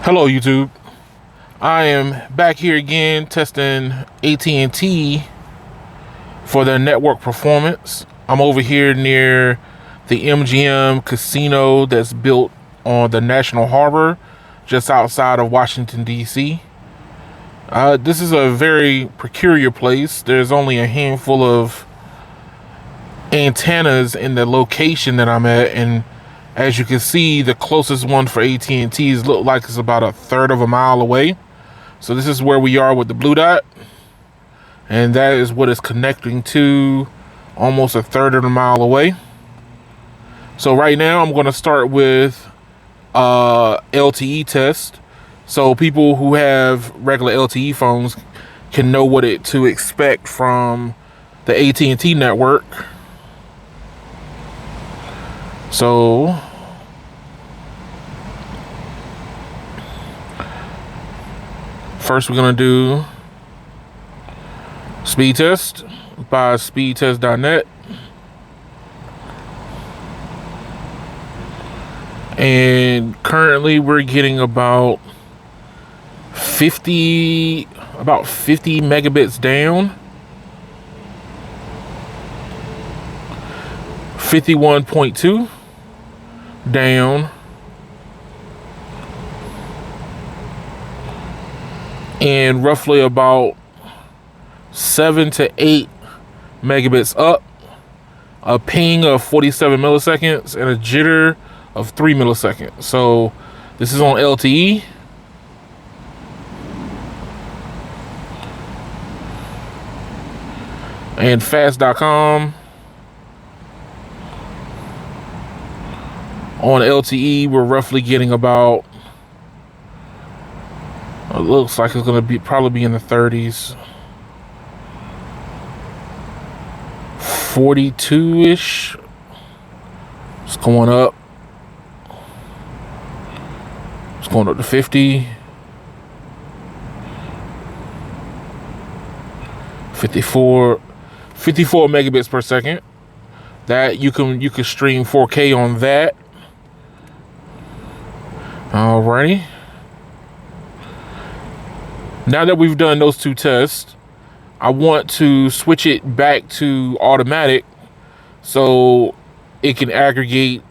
Hello YouTube. I am back here again testing AT&T for their network performance. I'm over here near the MGM casino that's built on the National Harbor just outside of Washington DC. This is a very peculiar place. There's only a handful of antennas in the location that I'm at, and as you can see, the closest one for AT&T's look like it's about a third of a mile away. So this is where we are with the blue dot, and that is what it's connecting to, almost a third of a mile away. So right now I'm going to start with Lte Test, so people who have regular LTE phones can know what to expect from the AT&T network. So first we're going to do speed test by speedtest.net. And currently we're getting about 50 megabits down. 51.2 down, and roughly about 7 to 8 megabits up, a ping of 47 milliseconds, and a jitter of 3 milliseconds. So this is on LTE. And fast.com. On LTE, we're roughly getting about, it looks like it's going to probably be in the 30s. 42-ish. It's going up. It's going up to 50. 54 megabits per second. That you can stream 4K on that. Alrighty. Now that we've done those two tests, I want to switch it back to automatic so it can aggregate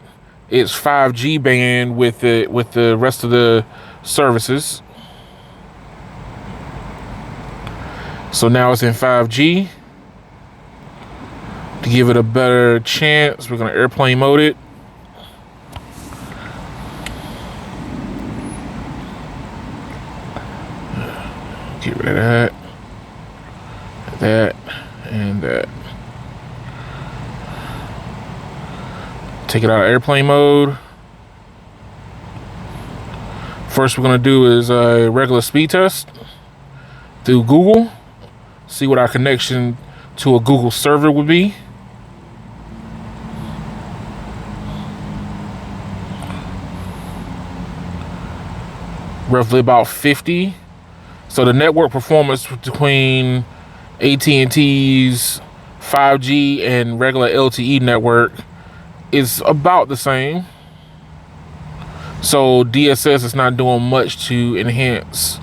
its 5G band with the rest of the services. So now it's in 5G. To give it a better chance, we're going to airplane mode it. Get rid of that, and that. Take it out of airplane mode. First we're going to do is a regular speed test through Google. See what our connection to a Google server would be. Roughly about 50. So the network performance between AT&T's 5G and regular LTE network is about the same. So DSS is not doing much to enhance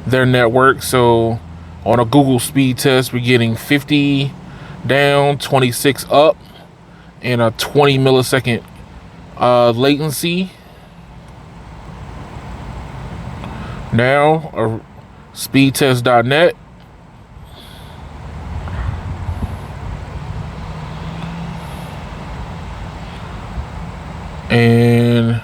their network. So on a Google speed test, we're getting 50 down, 26 up, and a 20 millisecond latency. Now, speedtest.net. And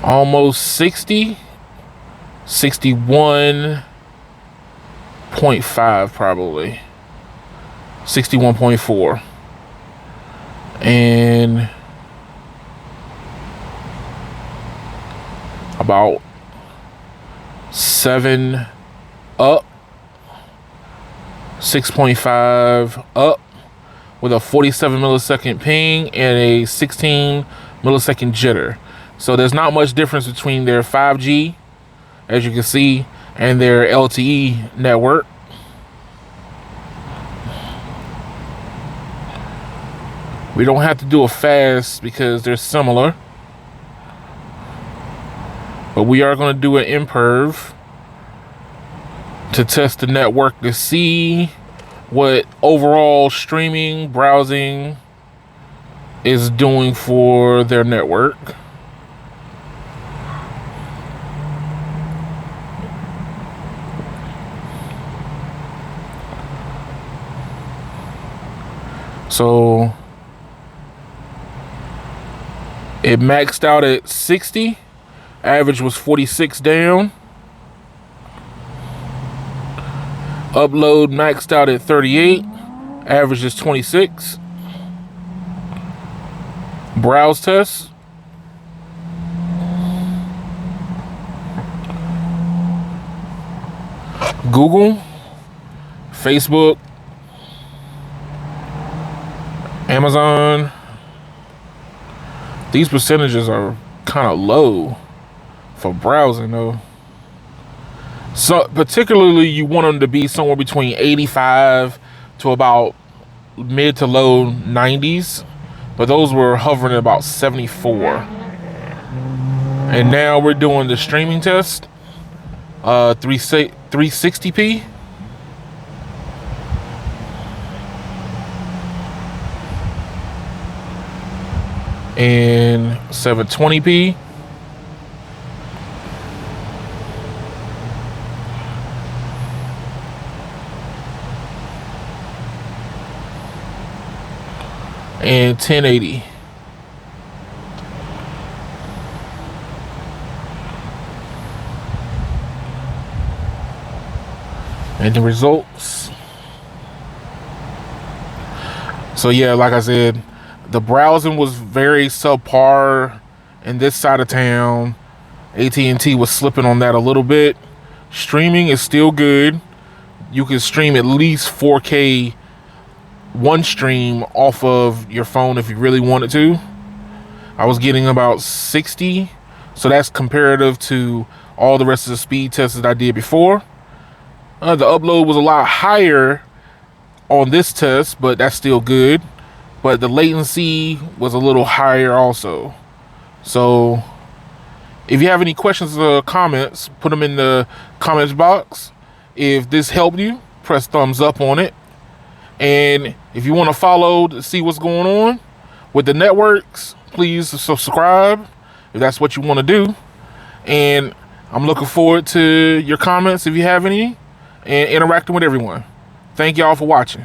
almost 60, 61.5 probably, 61.4, and about 7 up, 6.5 up, with a 47 millisecond ping and a 16 millisecond jitter. So there's not much difference between their 5G, as you can see, and their LTE network. We don't have to do it fast because they're similar. But we are going to do an imperv to test the network to see what overall streaming, browsing is doing for their network. So it maxed out at 60. Average was 46 down. Upload maxed out at 38. Average is 26. Browse test. Google, Facebook, Amazon. These percentages are kind of low for browsing though. So particularly you want them to be somewhere between 85 to about mid to low 90s. But those were hovering at about 74. And now we're doing the streaming test. 360p. And 720p. And 1080. And the results. So yeah, like I said, the browsing was very subpar in this side of town. AT&T was slipping on that a little bit. Streaming is still good. You can stream at least 4K one stream off of your phone if you really wanted to. I was getting about 60, so that's comparative to all the rest of the speed tests that I did before. The upload was a lot higher on this test, but that's still good. But the latency was a little higher also. So if you have any questions or comments, put them in the comments box. If this helped you, press thumbs up on it. And if you want to follow to see what's going on with the networks, please subscribe if that's what you want to do. And I'm looking forward to your comments if you have any, and interacting with everyone. Thank y'all for watching.